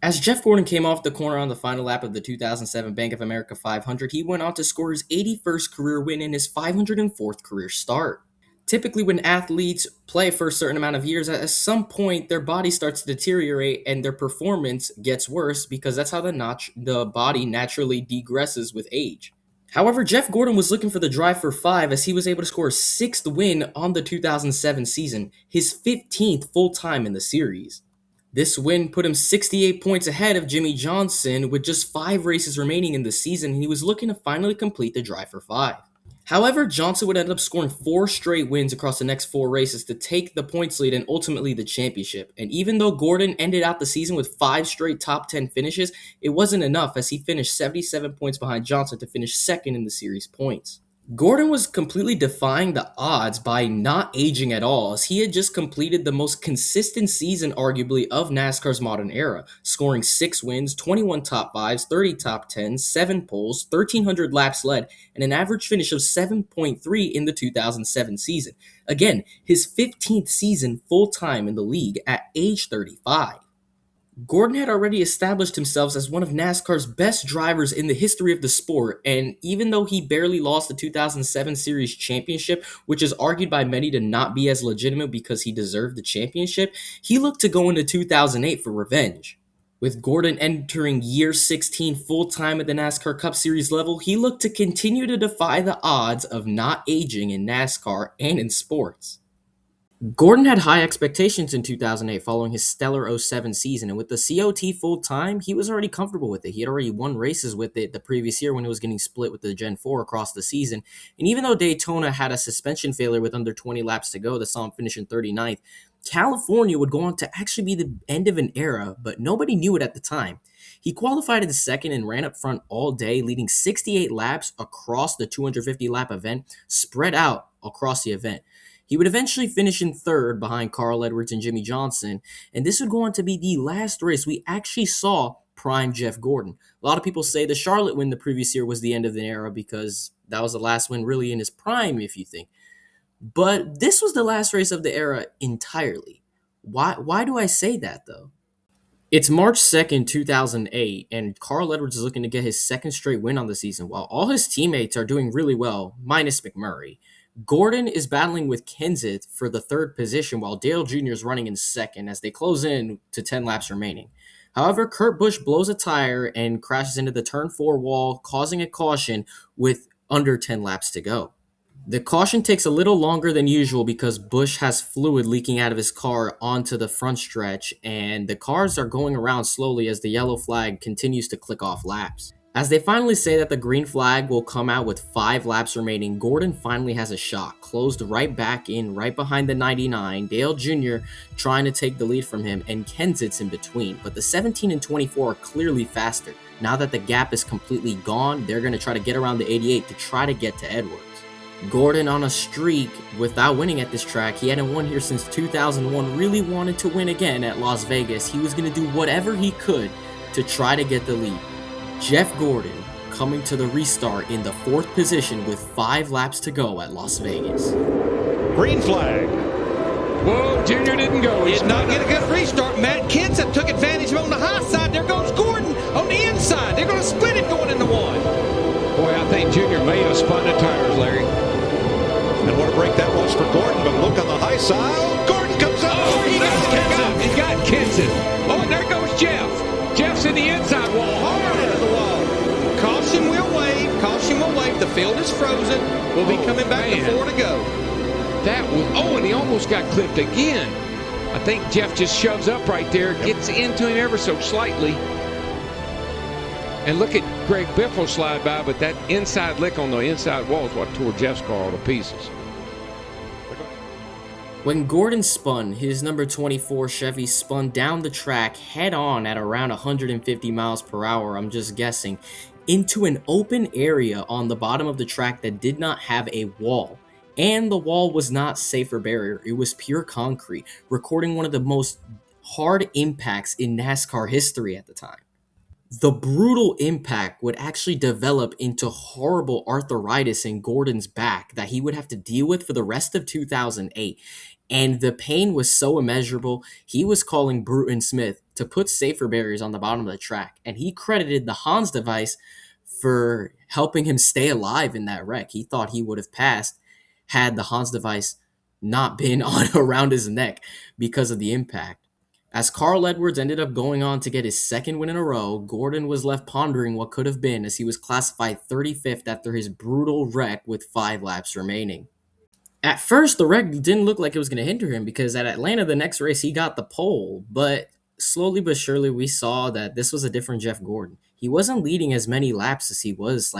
As Jeff Gordon came off the corner on the final lap of the 2007 Bank of America 500, he went on to score his 81st career win and his 504th career start. Typically, when athletes play for a certain amount of years, at some point their body starts to deteriorate and their performance gets worse because that's how the body naturally degresses with age. However, Jeff Gordon was looking for the drive for five as he was able to score a sixth win on the 2007 season, his 15th full time in the series. This win put him 68 points ahead of Jimmy Johnson with just 5 races remaining in the season, and he was looking to finally complete the drive for 5. However, Johnson would end up scoring 4 straight wins across the next 4 races to take the points lead and ultimately the championship. And even though Gordon ended out the season with 5 straight top 10 finishes, it wasn't enough as he finished 77 points behind Johnson to finish second in the series points. Gordon was completely defying the odds by not aging at all, as he had just completed the most consistent season arguably of NASCAR's modern era, scoring 6 wins, 21 top 5s, 30 top 10s, 7 poles, 1,300 laps led, and an average finish of 7.3 in the 2007 season. Again, his 15th season full-time in the league at age 35. Gordon had already established himself as one of NASCAR's best drivers in the history of the sport, and even though he barely lost the 2007 Series championship, which is argued by many to not be as legitimate because he deserved the championship, he looked to go into 2008 for revenge. With Gordon entering year 16 full-time at the NASCAR Cup Series level, he looked to continue to defy the odds of not aging in NASCAR and in sports. Gordon had high expectations in 2008 following his stellar '07 season, and with the COT full-time, he was already comfortable with it. He had already won races with it the previous year when it was getting split with the Gen 4 across the season, and even though Daytona had a suspension failure with under 20 laps to go that saw him finish in 39th, California would go on to actually be the end of an era, but nobody knew it at the time. He qualified in second and ran up front all day, leading 68 laps across the 250-lap event, spread out across the event. He would eventually finish in third behind Carl Edwards and Jimmy Johnson, and this would go on to be the last race we actually saw prime Jeff Gordon. A lot of people say the Charlotte win the previous year was the end of the era because that was the last win really in his prime, if you think. But this was the last race of the era entirely. Why do I say that, though? It's March 2nd, 2008, and Carl Edwards is looking to get his second straight win on the season, while all his teammates are doing really well, minus McMurray. Gordon is battling with Kenseth for the third position, while Dale Jr. is running in second as they close in to 10 laps remaining. However, Kurt Busch blows a tire and crashes into the turn 4 wall, causing a caution with under 10 laps to go. The caution takes a little longer than usual because Busch has fluid leaking out of his car onto the front stretch, and the cars are going around slowly as the yellow flag continues to click off laps. As they finally say that the green flag will come out with 5 laps remaining, Gordon finally has a shot, closed right back in, right behind the 99, Dale Jr. trying to take the lead from him, and Kenseth's in between, but the 17 and 24 are clearly faster. Now that the gap is completely gone, they're going to try to get around the 88 to try to get to Edwards. Gordon on a streak without winning at this track. He hadn't won here since 2001, really wanted to win again at Las Vegas. He was going to do whatever he could to try to get the lead. Jeff Gordon coming to the restart in the 4th position with 5 laps to go at Las Vegas. Green flag. Whoa, Junior didn't go. Did not get a good restart. Matt Kenseth took advantage of on the high side. There goes Gordon on the inside. They're going to split it going into 1. Boy, I think Junior may have spun the tires, Larry. And what a break that was for Gordon, but look on the high side. Gordon comes up. Oh, he got Kenseth. Oh, and there goes Jeff. Jeff's in the inside wall. Hard into the wall. Caution will wave. Caution will wave. The field is frozen. We'll be coming back to 4 to go. That was, and he almost got clipped again. I think Jeff just shoves up right there, gets into him ever so slightly. And look at Greg Biffle slide by, but that inside lick on the inside wall is what tore Jeff's car all to pieces. When Gordon spun, his number 24 Chevy spun down the track head on at around 150 miles per hour, I'm just guessing, into an open area on the bottom of the track that did not have a wall. And the wall was not safer barrier, it was pure concrete, recording one of the most hard impacts in NASCAR history at the time. The brutal impact would actually develop into horrible arthritis in Gordon's back that he would have to deal with for the rest of 2008. And the pain was so immeasurable, he was calling Bruton Smith to put safer barriers on the bottom of the track. And he credited the Hans device for helping him stay alive in that wreck. He thought he would have passed had the Hans device not been on around his neck because of the impact. As Carl Edwards ended up going on to get his second win in a row, Gordon was left pondering what could have been as he was classified 35th after his brutal wreck with 5 laps remaining. At first, the wreck didn't look like it was going to hinder him because at Atlanta, the next race, he got the pole. But slowly but surely, we saw that this was a different Jeff Gordon. He wasn't leading as many laps as he was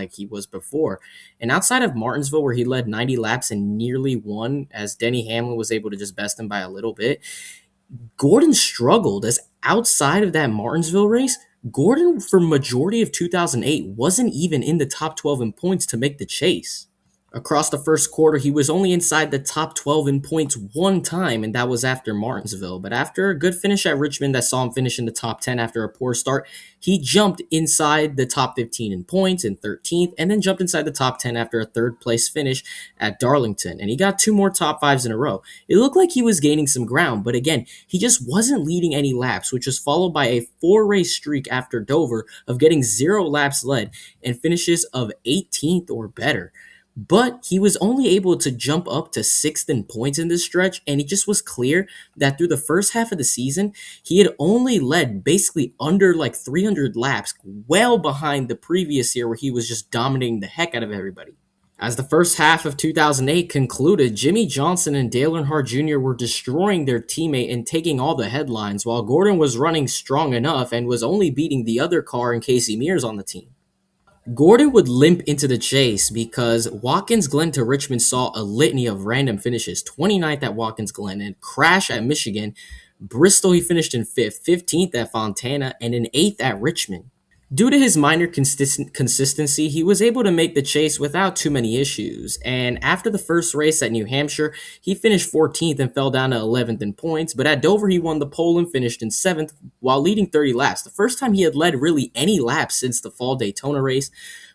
before. And outside of Martinsville, where he led 90 laps and nearly won, as Denny Hamlin was able to just best him by a little bit, Gordon struggled as outside of that Martinsville race, Gordon, for majority of 2008, wasn't even in the top 12 in points to make the chase. Across the first quarter, he was only inside the top 12 in points one time, and that was after Martinsville. But after a good finish at Richmond that saw him finish in the top 10 after a poor start, he jumped inside the top 15 in points in 13th, and then jumped inside the top 10 after a third place finish at Darlington. And he got 2 more top 5s in a row. It looked like he was gaining some ground, but again, he just wasn't leading any laps, which was followed by a 4-race streak after Dover of getting 0 laps led and finishes of 18th or better. But he was only able to jump up to 6th in points in this stretch, and it just was clear that through the first half of the season, he had only led basically under 300 laps, well behind the previous year where he was just dominating the heck out of everybody. As the first half of 2008 concluded, Jimmy Johnson and Dale Earnhardt Jr. were destroying their teammate and taking all the headlines, while Gordon was running strong enough and was only beating the other car and Casey Mears on the team. Gordon would limp into the chase because Watkins Glen to Richmond saw a litany of random finishes. 29th at Watkins Glen and crash at Michigan. Bristol, he finished in 5th, 15th at Fontana, and in 8th at Richmond. Due to his minor consistency, he was able to make the chase without too many issues. And after the first race at New Hampshire, he finished 14th and fell down to 11th in points. But at Dover, he won the pole and finished in 7th while leading 30 laps. The first time he had led really any laps since the fall Daytona race.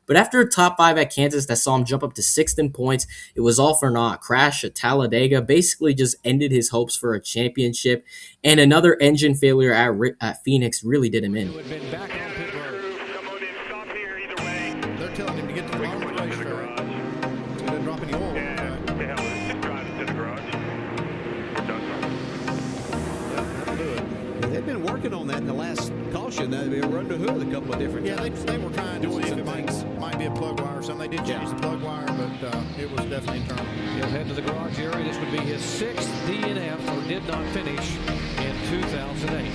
But after a top 5 at Kansas that saw him jump up to 6th in points, it was all for naught. Crash at Talladega basically just ended his hopes for a championship. And another engine failure at Phoenix really did him in. They're telling him to get to the bottom of the racetrack so he doesn't drop any oil. They've been working on that in the last caution. They run the hood a couple of different times. They were trying to see if it might be a plug wire or something. They did change the plug wire, but it was definitely internal. He'll head to the garage area. This would be his 6th DNF, or did not finish in 2008.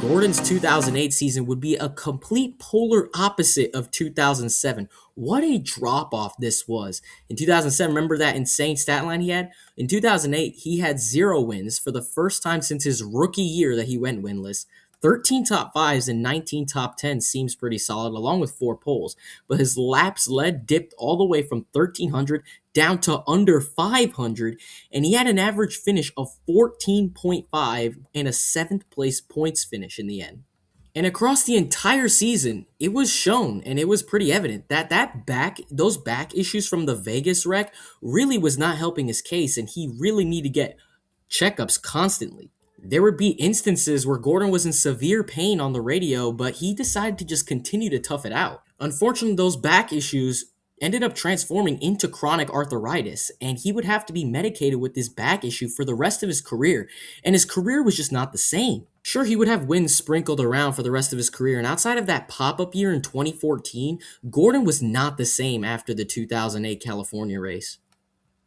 Gordon's 2008 season would be a complete polar opposite of 2007. What a drop-off this was. In 2007, remember that insane stat line he had? In 2008, he had 0 wins for the first time since his rookie year that he went winless. 13 top 5s and 19 top 10s seems pretty solid, along with 4 poles. But his laps led dipped all the way from 1,300 down to under 500, and he had an average finish of 14.5 and a 7th place points finish in the end. And across the entire season, it was shown and it was pretty evident that those back issues from the Vegas wreck really was not helping his case, and he really needed to get checkups constantly. There would be instances where Gordon was in severe pain on the radio, but he decided to just continue to tough it out. Unfortunately, those back issues ended up transforming into chronic arthritis, and he would have to be medicated with this back issue for the rest of his career, and his career was just not the same. Sure, he would have wins sprinkled around for the rest of his career, and outside of that pop-up year in 2014, Gordon was not the same after the 2008 California race.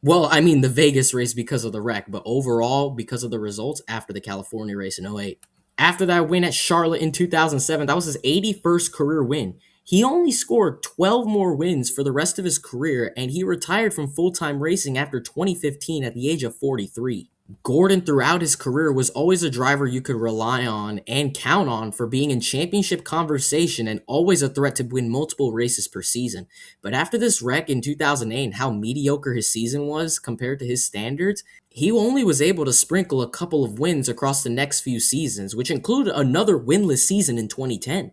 Well, I mean the Vegas race because of the wreck, but overall because of the results after the California race in 2008. After that win at Charlotte in 2007, that was his 81st career win. He only scored 12 more wins for the rest of his career, and he retired from full-time racing after 2015 at the age of 43. Gordon, throughout his career, was always a driver you could rely on and count on for being in championship conversation and always a threat to win multiple races per season. But after this wreck in 2008 and how mediocre his season was compared to his standards, he only was able to sprinkle a couple of wins across the next few seasons, which included another winless season in 2010.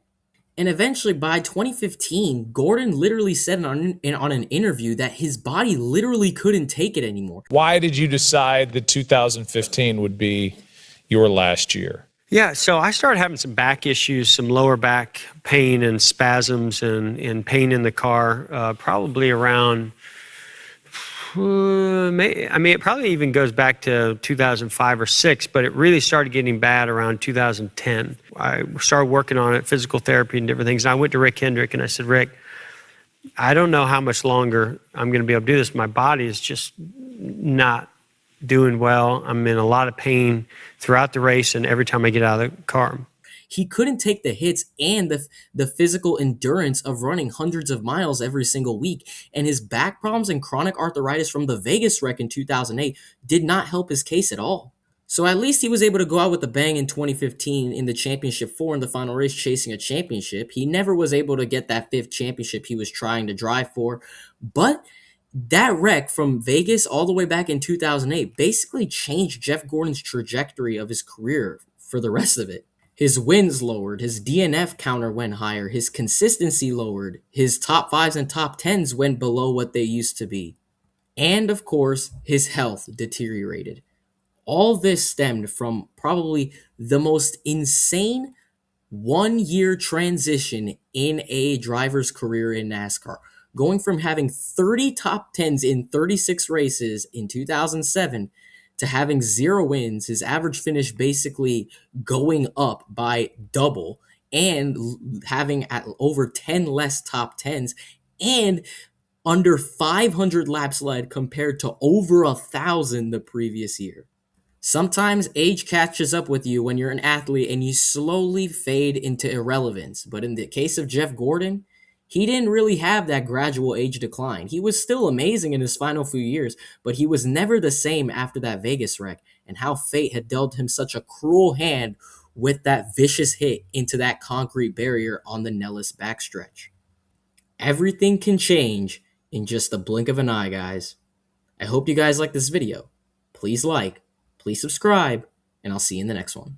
And eventually, by 2015, Gordon literally said on an interview that his body literally couldn't take it anymore. Why did you decide that 2015 would be your last year? Yeah, so I started having some back issues, some lower back pain and spasms and pain in the car, probably around, it probably even goes back to 2005 or 6, but it really started getting bad around 2010. I started working on it, physical therapy and different things. And I went to Rick Hendrick and I said, Rick, I don't know how much longer I'm going to be able to do this. My body is just not doing well. I'm in a lot of pain throughout the race and every time I get out of the car. He couldn't take the hits and the physical endurance of running hundreds of miles every single week. And his back problems and chronic arthritis from the Vegas wreck in 2008 did not help his case at all. So at least he was able to go out with a bang in 2015 in the championship 4 in the final race, chasing a championship. He never was able to get that 5th championship he was trying to drive for. But that wreck from Vegas all the way back in 2008 basically changed Jeff Gordon's trajectory of his career for the rest of it. His wins lowered, his DNF counter went higher, his consistency lowered, his top 5s and top 10s went below what they used to be. And of course, his health deteriorated. All this stemmed from probably the most insane 1-year transition in a driver's career in NASCAR. Going from having 30 top 10s in 36 races in 2007 to having 0 wins, his average finish basically going up by double, and having at over 10 less top 10s and under 500 laps led compared to over 1,000 the previous year. Sometimes age catches up with you when you're an athlete and you slowly fade into irrelevance. But in the case of Jeff Gordon, he didn't really have that gradual age decline. He was still amazing in his final few years, but he was never the same after that Vegas wreck and how fate had dealt him such a cruel hand with that vicious hit into that concrete barrier on the Nellis backstretch. Everything can change in just the blink of an eye, guys. I hope you guys like this video. Please like, please subscribe, and I'll see you in the next one.